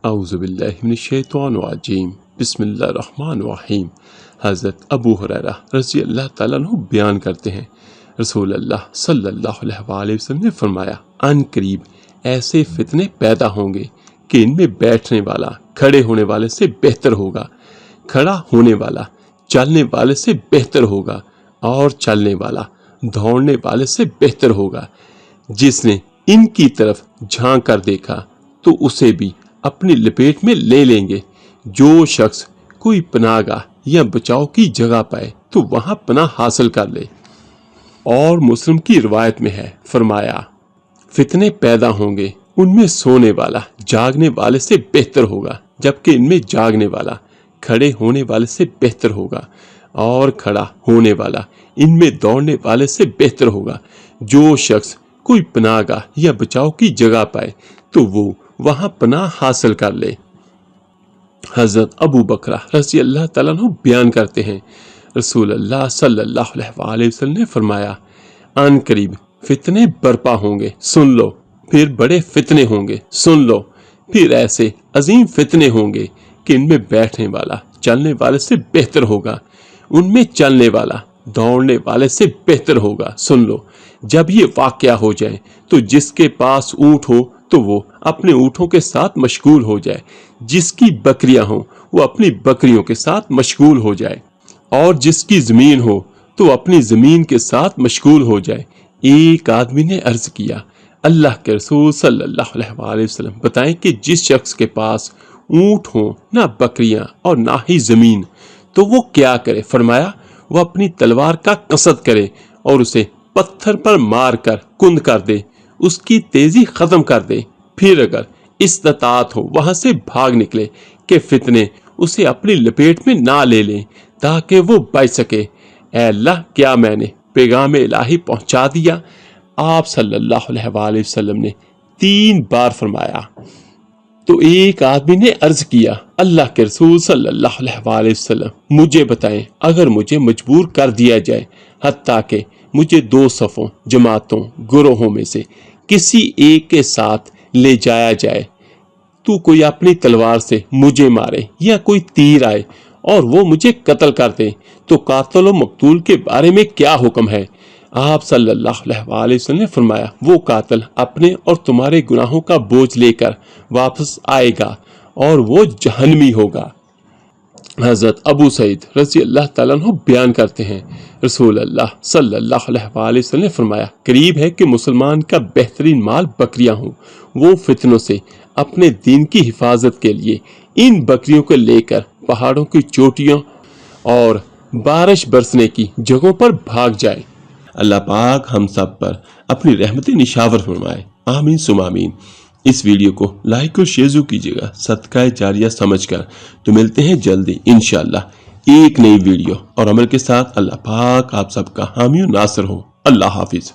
औज़ुबिल्लाहि मिनश्शैतानिर्रजीम बिस्मिल्लाहिर्रहमानिर्रहीम। हज़रत अबू हुरैरा रज़ी अल्लाह ताला अन्हु बयान करते हैं, रसूल अल्लाह सल्लल्लाहु अलैहि वसल्लम ने फरमाया, अन करीब ऐसे फितने पैदा होंगे कि इनमें बैठने वाला खड़े होने वाले से बेहतर होगा, खड़ा होने वाला चलने वाले से बेहतर होगा और चलने वाला दौड़ने वाले से बेहतर होगा। जिसने इनकी तरफ झांक कर देखा तो उसे भी अपनी लपेट में ले लेंगे। जो शख्स कोई पनाहगाह या बचाव की जगह पाए तो वहां पनाह हासिल कर ले। और मुस्लिम की रिवायत में है, फरमाया, फितने पैदा होंगे, उनमें सोने वाला जागने वाले से बेहतर होगा, जबकि इनमें जागने वाला खड़े होने वाले से बेहतर होगा और खड़ा होने वाला इनमें दौड़ने वाले से बेहतर होगा। जो शख्स कोई पनाहगाह या बचाव की जगह पाए तो वो वहां पनाह हासिल कर ले। हजरत अबू बकरा रज़ी अल्लाह ताला अन्हु बयान करते हैं, रसूल अल्लाह सल्लल्लाहु अलैहि वसल्लम ने फरमाया, अन करीब फितने बर्पा होंगे, सुन लो, फिर बड़े फितने होंगे, सुन लो, फिर ऐसे अजीम फितने होंगे कि इनमें बैठने वाला चलने वाले से बेहतर होगा, उनमें चलने वाला दौड़ने वाले से बेहतर होगा। सुन लो, जब ये वाकया हो जाए तो जिसके पास ऊंट हो तो वो अपने ऊँटों के साथ मशगूल हो जाए, जिसकी बकरियां हो वो अपनी बकरियों के साथ मशगूल हो जाए, और जिसकी जमीन हो तो अपनी जमीन के साथ मशगूल हो जाए। एक आदमी ने अर्ज किया, अल्लाह के रसूल सल्लल्लाहु अलैहि वसल्लम, बताएं कि जिस शख्स के पास ऊंट हो, ना बकरियां और ना ही जमीन, तो वो क्या करे? फरमाया, वो अपनी तलवार का कसद करे और उसे पत्थर पर मार कर कुंद कर दे, उसकी तेजी खत्म कर दे। फिर अगर इस्तात हो वहां से भाग निकले कि फितने उसे अपनी लपेट में ना ले लें ताकि वो बच सके। ऐ अल्लाह, क्या मैंने पैगाम इलाही पहुंचा दिया? आप सल्लल्लाहु अलैहि वसल्लम ने 3 बार फरमाया। तो एक आदमी ने अर्ज किया, अल्लाह के रसूल सल्लल्लाहु अलैहि वसल्लम, मुझे बताएं, अगर मुझे मजबूर कर दिया जाए हत्ता कि मुझे 2 सफ़ों, जमातों, गुरोहों में से किसी एक के साथ ले जाया जाए, तू कोई अपनी तलवार से मुझे मारे या कोई तीर आए और वो मुझे कत्ल कर दे, तो कातिल और मकतूल के बारे में क्या हुक्म है? आप सल्लल्लाहु अलैहि वसल्लम ने फरमाया, वो कातिल अपने और तुम्हारे गुनाहों का बोझ लेकर वापस आएगा और वो जहन्नमी होगा। हजरत अबू सईद रज़ी अल्लाह ताला अन्हु बयान करते हैं, रसूल अल्लाह सल्लल्लाहु अलैहि वसल्लम ने फरमाया, करीब है कि मुसलमान का बेहतरीन माल बकरियां हों। वो फितनों से अपने दीन की हिफाजत के लिए इन बकरियों को लेकर पहाड़ों की चोटियों और बारिश बरसने की जगहों पर भाग जाए। अल्लाह पाक हम सब पर अपनी रहमतें निशावर फरमाए, आमीन सुम आमीन। इस वीडियो को लाइक और शेयर कीजिएगा सदका जारिया समझकर। तो मिलते हैं जल्दी इंशाअल्लाह एक नई वीडियो और अमल के साथ। अल्लाह पाक आप सबका हामी और नासर हो। अल्लाह हाफिज।